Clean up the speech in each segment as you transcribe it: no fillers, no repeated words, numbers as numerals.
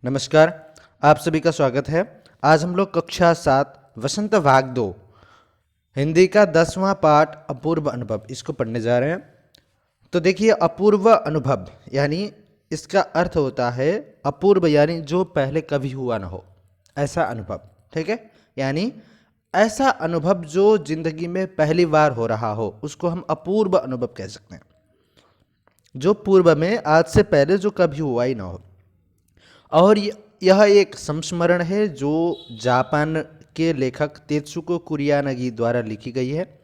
नमस्कार। आप सभी का स्वागत है। आज हम लोग कक्षा 7 वसंत भाग 2 हिंदी का 10वां पाठ अपूर्व अनुभव इसको पढ़ने जा रहे हैं। तो देखिए, अपूर्व अनुभव यानी इसका अर्थ होता है अपूर्व यानी जो पहले कभी हुआ ना हो, ऐसा अनुभव। ठीक है, यानी ऐसा अनुभव जो जिंदगी में पहली बार हो रहा हो उसको हम अपूर्व अनुभव कह सकते हैं, जो पूर्व में आज से पहले जो कभी हुआ ही ना हो। और यह एक संस्मरण है जो जापान के लेखक तेत्सुको कुरियानागी द्वारा लिखी गई है।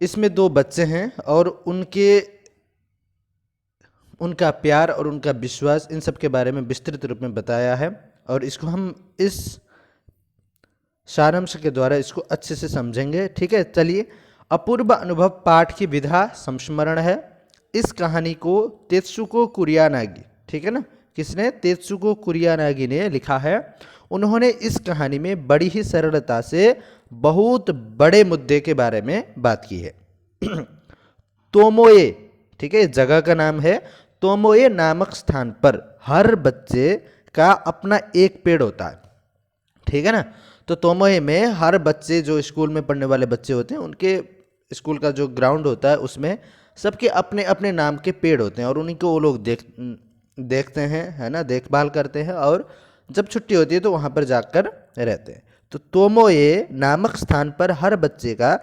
इसमें दो बच्चे हैं और उनका प्यार और उनका विश्वास, इन सब के बारे में विस्तृत रूप में बताया है। और इसको हम इस सारांश के द्वारा इसको अच्छे से समझेंगे। ठीक है, चलिए। अपूर्व अनुभव पाठ की विधा संस्मरण है। इस कहानी को तेत्सुको कुरियानागी, ठीक है ना, किसने? तेत्सुको कुरियानागी ने लिखा है। उन्होंने इस कहानी में बड़ी ही सरलता से बहुत बड़े मुद्दे के बारे में बात की है। तोमोए, ठीक है, जगह का नाम है। तोमोए नामक स्थान पर हर बच्चे का अपना एक पेड़ होता है। ठीक है ना। तो तोमोए में हर बच्चे, जो स्कूल में पढ़ने वाले बच्चे होते हैं, उनके स्कूल का जो ग्राउंड होता है उसमें सबके अपने अपने नाम के पेड़ होते हैं और उन्हीं को वो लोग देखते हैं, है ना, देखभाल करते हैं। और जब छुट्टी होती है तो वहाँ पर जाकर रहते हैं। तो तोमोए नामक स्थान पर हर बच्चे का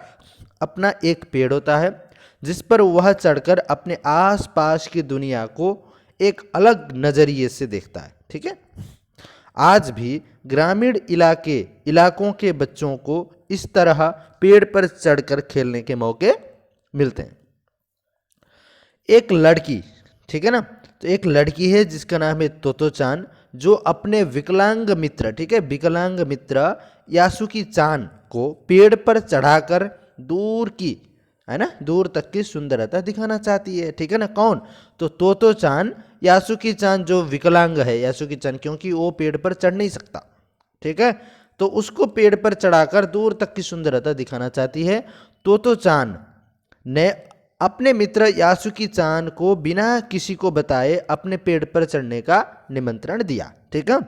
अपना एक पेड़ होता है जिस पर वह चढ़कर अपने आसपास की दुनिया को एक अलग नज़रिए से देखता है। ठीक है। आज भी ग्रामीण इलाकों के बच्चों को इस तरह पेड़ पर चढ़कर खेलने के मौके मिलते हैं। एक लड़की, ठीक है ना, तो एक लड़की है जिसका नाम है तोतो-चान, जो अपने विकलांग मित्र, ठीक है, विकलांग मित्र यासुकी चान को पेड़ पर चढ़ाकर दूर की, है ना, दूर तक की सुंदरता दिखाना चाहती है। ठीक है ना। कौन? तो तोतो-चान यासुकी चान जो विकलांग है, यासुकी चान, क्योंकि वो पेड़ पर चढ़ नहीं सकता। ठीक है, तो उसको पेड़ पर चढ़ाकर दूर तक की सुंदरता दिखाना चाहती है। तोतो-चान ने अपने मित्र यासुकी चान को बिना किसी को बताए अपने पेड़ पर चढ़ने का निमंत्रण दिया। ठीक है,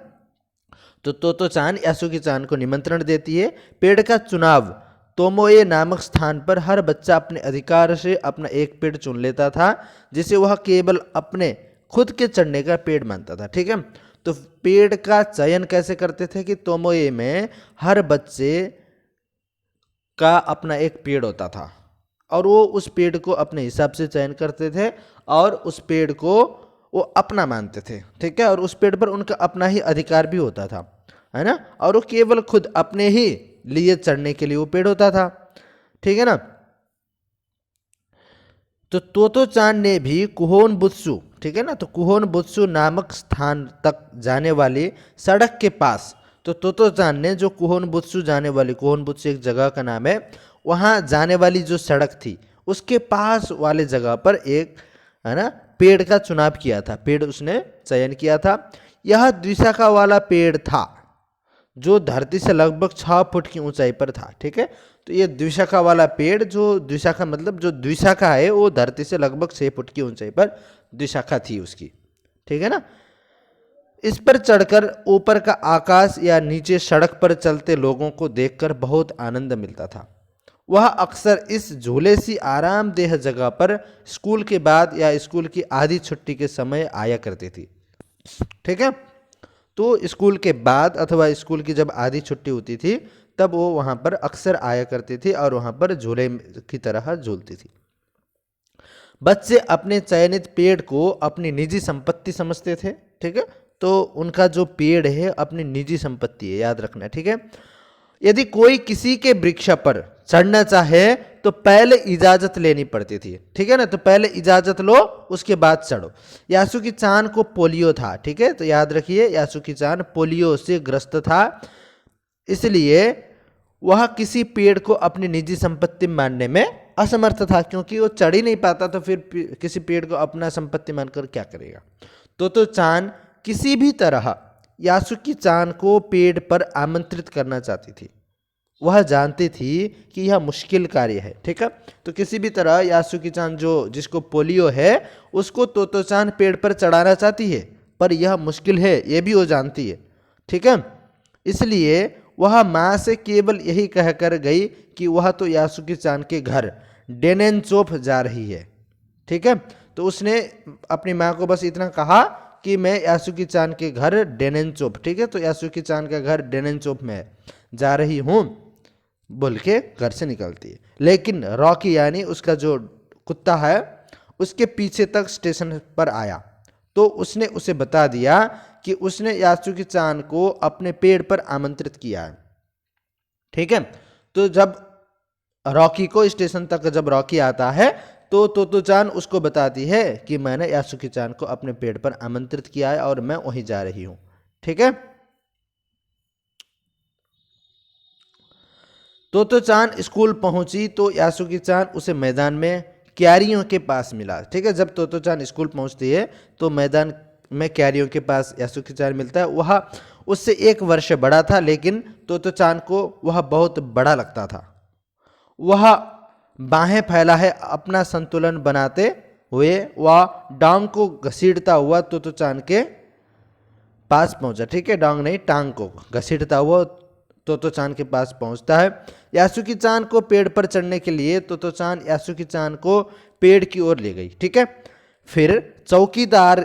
तो तोतो-चान यासुकी चान को निमंत्रण देती है। पेड़ का चुनाव तोमोए नामक स्थान पर हर बच्चा अपने अधिकार से अपना एक पेड़ चुन लेता था जिसे वह केवल अपने खुद के चढ़ने का पेड़ मानता था। ठीक है, तो पेड़ का चयन कैसे करते थे कि तोमोए में हर बच्चे का अपना एक पेड़ होता था और वो उस पेड़ को अपने हिसाब से चयन करते थे और उस पेड़ को वो अपना मानते थे। ठीक है, और उस पेड़ पर उनका अपना ही अधिकार भी होता था, है ना, और वो केवल खुद अपने ही लिए चढ़ने के लिए वो पेड़ होता था। ठीक है ना। तो तोतो-चान ने भी कुहोन बुत्सु, ठीक है ना, तो कुहोन बुत्सु नामक स्थान तक जाने वाली सड़क के पास, तो तोतो-चान ने जो कुहोन बुत्सु जाने वाली, कुहोन बुत्सु एक जगह का नाम है, वहाँ जाने वाली जो सड़क थी उसके पास वाले जगह पर एक, है ना, पेड़ का चुनाव किया था, पेड़ उसने चयन किया था। यह द्विशाखा वाला पेड़ था जो धरती से लगभग 6 फुट की ऊंचाई पर था। ठीक है, तो ये द्विशाखा वाला पेड़, जो द्विशाखा मतलब जो द्विशाखा है वो धरती से लगभग 6 फुट की ऊंचाई पर द्विशाखा थी उसकी। ठीक है ना। इस पर चढ़कर ऊपर का आकाश या नीचे सड़क पर चलते लोगों को देखकर बहुत आनंद मिलता था। वह अक्सर इस झूले सी आरामदेह जगह पर स्कूल के बाद या स्कूल की आधी छुट्टी के समय आया करती थी। ठीक है, तो स्कूल के बाद अथवा स्कूल की जब आधी छुट्टी होती थी तब वो वहाँ पर अक्सर आया करती थी और वहाँ पर झूले की तरह झूलती थी। बच्चे अपने चयनित पेड़ को अपनी निजी संपत्ति समझते थे। ठीक है, तो उनका जो पेड़ है अपनी निजी संपत्ति है, याद रखना। ठीक है, यदि कोई किसी के वृक्ष पर चढ़ना चाहे तो पहले इजाजत लेनी पड़ती थी। ठीक है ना, तो पहले इजाजत लो उसके बाद चढ़ो। यासुकी चान को पोलियो था। ठीक है, तो याद रखिए यासुकी चान पोलियो से ग्रस्त था, इसलिए वह किसी पेड़ को अपनी निजी संपत्ति मानने में असमर्थ था, क्योंकि वो चढ़ ही नहीं पाता तो फिर किसी पेड़ को अपना संपत्ति मानकर क्या करेगा। तो चान किसी भी तरह यासुकी चान को पेड़ पर आमंत्रित करना चाहती थी। वह जानती थी कि यह मुश्किल कार्य है। ठीक है, तो किसी भी तरह यासुकी चान जो जिसको पोलियो है उसको तोतो चान पेड़ पर चढ़ाना चाहती है, पर यह मुश्किल है, ये भी वो जानती है, ठीक है। इसलिए वह माँ से केवल यही कहकर गई कि वह तो यासुकी चान के घर डेनेनचोप जा रही है, ठीक है। तो उसने अपनी माँ को बस इतना कहा कि मैं यासुकी चान के घर डेनेनचोप, ठीक है, तो यासुकी चान का घर डेनेनचोप में जा रही हूँ बोल के घर से निकलती है। लेकिन रॉकी यानी उसका जो कुत्ता है उसके पीछे तक स्टेशन पर आया तो उसने उसे बता दिया कि उसने यासुकी चान को अपने पेड़ पर आमंत्रित किया है, ठीक है। तो जब रॉकी को स्टेशन तक जब रॉकी आता है तो तोतो चान उसको बताती है कि मैंने यासुकी चान को अपने पेड़ पर आमंत्रित किया है और मैं वहीं जा रही हूं, ठीक है। तोतो चान स्कूल पहुंची तो यासुकी चान उसे मैदान में क्यारियों के पास मिला, ठीक है। जब तोतो चान स्कूल पहुंचती है तो मैदान में क्यारियों के पास यासुकी चान मिलता है। वह उससे 1 वर्ष बड़ा था, लेकिन तोतो चान को वह बहुत बड़ा लगता था। वह बाहें फैला है अपना संतुलन बनाते हुए वह डांग को घसीटता हुआ तोतो चान के पास पहुंचा, ठीक है, डांग नहीं टांग को घसीटता हुआ तोतो चान के पास पहुंचता है। यासुकी चान को पेड़ पर चढ़ने के लिए तोतो चान यासुकी चान को पेड़ की ओर ले गई, ठीक है। फिर चौकीदार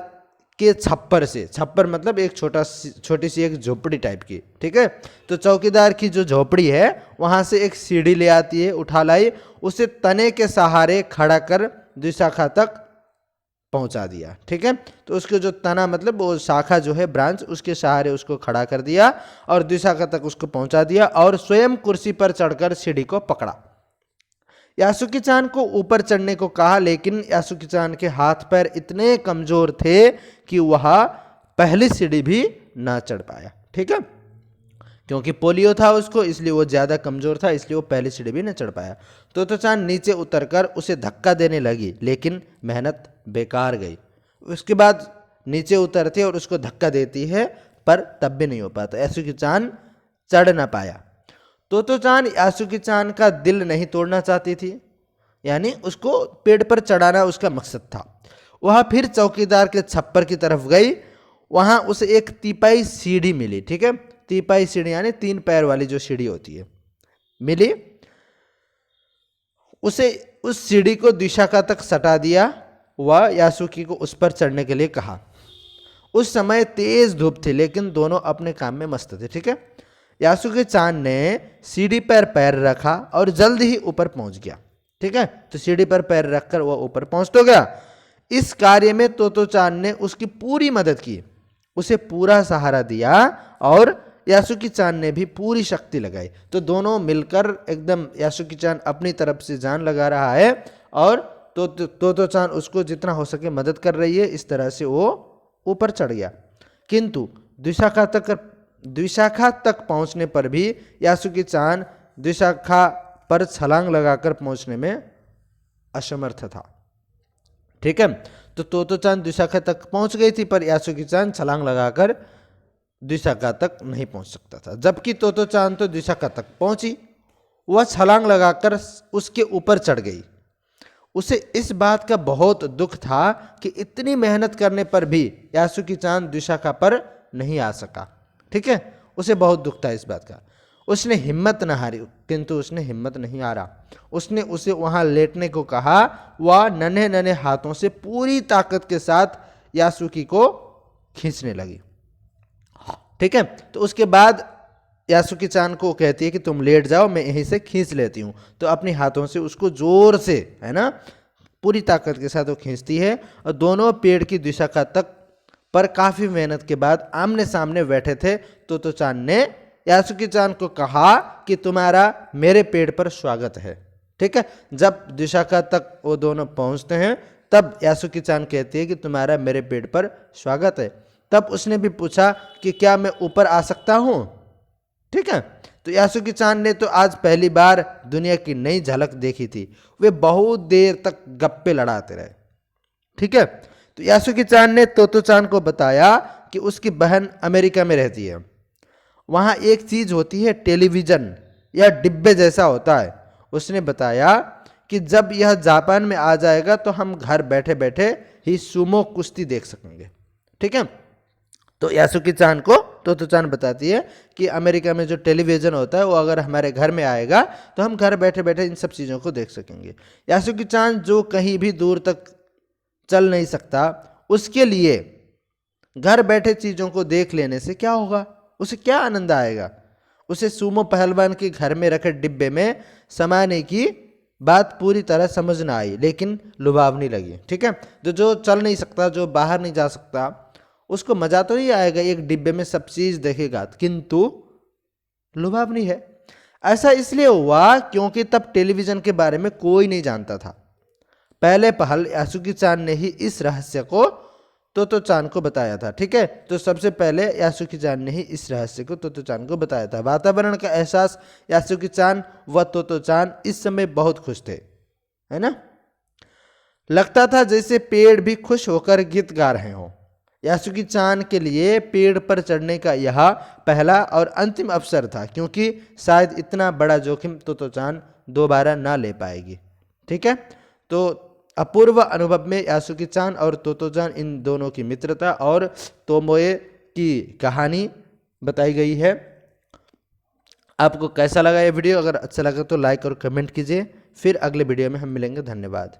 के छप्पर से, छप्पर मतलब एक छोटी सी एक झोपड़ी टाइप की, ठीक है। तो चौकीदार की जो झोपड़ी है वहां से एक सीढ़ी ले आती है, उठा लाई, उसे तने के सहारे खड़ा कर द्विशाखा तक पहुंचा दिया, ठीक है। तो उसके जो तना मतलब वो शाखा जो है ब्रांच, उसके सहारे उसको खड़ा कर दिया और द्विशाखा तक उसको पहुंचा दिया और स्वयं कुर्सी पर चढ़कर सीढ़ी को पकड़ा। यासुकी चान को ऊपर चढ़ने को कहा, लेकिन यासुकी चान के हाथ पैर इतने कमजोर थे कि वह पहली सीढ़ी भी ना चढ़ पाया, ठीक है। क्योंकि पोलियो था उसको, इसलिए वो ज़्यादा कमज़ोर था, इसलिए वो पहली सीढ़ी भी न चढ़ पाया। तोतो चान नीचे उतरकर उसे धक्का देने लगी, लेकिन मेहनत बेकार गई। उसके बाद नीचे उतरती है और उसको धक्का देती है, पर तब भी नहीं हो पाता, यासुकी चान चढ़ ना पाया। तोतो चान यासुकी चान का दिल नहीं तोड़ना चाहती थी, यानी उसको पेड़ पर चढ़ाना उसका मकसद था। वह फिर चौकीदार के छप्पर की तरफ गई, वहां उसे एक तिपाई सीढ़ी मिली, ठीक है। तिपाई सीढ़ी यानी 3 पैर वाली जो सीढ़ी होती है मिली। उसे उस सीढ़ी को द्विशाखा तक सटा दिया। वह यासुकी को उस पर चढ़ने के लिए कहा। उस समय तेज धूप थी, लेकिन दोनों अपने काम में मस्त थे, ठीक है। यासुकी चान ने सीढ़ी पर पैर रखा और जल्द ही ऊपर पहुंच गया, ठीक है। तो सीढ़ी पर पैर रखकर वह ऊपर पहुंच तो गया। इस कार्य में तोतो चान ने उसकी पूरी मदद की, उसे पूरा सहारा दिया और यासुकी चान ने भी पूरी शक्ति लगाई। तो दोनों मिलकर एकदम यासुकी चान अपनी तरफ से जान लगा रहा है और तोतो चान उसको जितना हो सके मदद कर रही है। इस तरह से वो ऊपर चढ़ गया, किंतु द्विशाखा तक पहुंचने पर भी यासुकी चान द्विशाखा पर छलांग लगाकर पहुंचने में असमर्थ था, ठीक है। तो तोतो चान द्विशाखा तक पहुंच गई थी, पर यासुकी चान छलांग लगाकर द्विशाखा तक नहीं पहुंच सकता था। जबकि तोतो चान तो द्विशाखा तक पहुंची, वह छलांग लगाकर उसके ऊपर चढ़ गई। उसे इस बात का बहुत दुख था कि इतनी मेहनत करने पर भी यासुकी चान द्विशाखा पर नहीं आ सका, ठीक है। उसे बहुत दुख था इस बात का। उसने हिम्मत न हारी, किंतु उसने हिम्मत नहीं हारा। उसने उसे वहां लेटने को कहा। वह नन्हे नन्हे हाथों से पूरी ताकत के साथ यासुकी को खींचने लगी, ठीक है। तो उसके बाद यासुकी चान को कहती है कि तुम लेट जाओ, मैं यहीं से खींच लेती हूँ। तो अपने हाथों से उसको जोर से, है ना, पूरी ताकत के साथ वो खींचती है और दोनों पेड़ की द्विशाखा तक पर काफ़ी मेहनत के बाद आमने सामने बैठे थे। तो चान ने यासुकी चान को कहा कि तुम्हारा मेरे पेड़ पर स्वागत है, ठीक है। जब द्विशाखा तक वो दोनों पहुँचते हैं तब यासुकी चान कहती है कि तुम्हारा मेरे पेड़ पर स्वागत है। तब उसने भी पूछा कि क्या मैं ऊपर आ सकता हूं, ठीक है। तो यासुकी चान ने तो आज पहली बार दुनिया की नई झलक देखी थी। वे बहुत देर तक गप्पे लड़ाते रहे, ठीक है। तो यासुकी चान ने तोतो चान को बताया कि उसकी बहन अमेरिका में रहती है, वहां एक चीज होती है टेलीविजन या डिब्बे जैसा होता है। उसने बताया कि जब यह जापान में आ जाएगा तो हम घर बैठे बैठे ही सुमो कुश्ती देख सकेंगे, ठीक है। तो यासुकी चान को तोतो चान बताती है कि अमेरिका में जो टेलीविज़न होता है वो अगर हमारे घर में आएगा तो हम घर बैठे बैठे इन सब चीज़ों को देख सकेंगे। यासुकी चान जो कहीं भी दूर तक चल नहीं सकता, उसके लिए घर बैठे चीज़ों को देख लेने से क्या होगा, उसे क्या आनंद आएगा। उसे सूमो पहलवान के घर में रखे डिब्बे में समाने की बात पूरी तरह समझ ना आई, लेकिन लुभावनी लगी। ठीक है, जो चल नहीं सकता, जो बाहर नहीं जा सकता, उसको मज़ा तो नहीं आएगा एक डिब्बे में सब चीज़ देखेगा, किंतु लुभावनी है। ऐसा इसलिए हुआ क्योंकि तब टेलीविज़न के बारे में कोई नहीं जानता था। पहले पहल यासुकी चान ने ही इस रहस्य को तोतो चान को बताया था। ठीक है, तो सबसे पहले यासुकी चान ने ही इस रहस्य को तोतो चान को बताया था। वातावरण का एहसास यासुकी चान व तोतो चान इस समय बहुत खुश थे, है ना। लगता था जैसे पेड़ भी खुश होकर गीत गा रहे हों। यासुकी चान के लिए पेड़ पर चढ़ने का यह पहला और अंतिम अवसर था, क्योंकि शायद इतना बड़ा जोखिम तोतो चान दोबारा ना ले पाएगी। ठीक है, तो अपूर्व अनुभव में यासुकी चान और तोतो चान इन दोनों की मित्रता और तोमोए की कहानी बताई गई है। आपको कैसा लगा ये वीडियो? अगर अच्छा लगा तो लाइक और कमेंट कीजिए। फिर अगले वीडियो में हम मिलेंगे। धन्यवाद।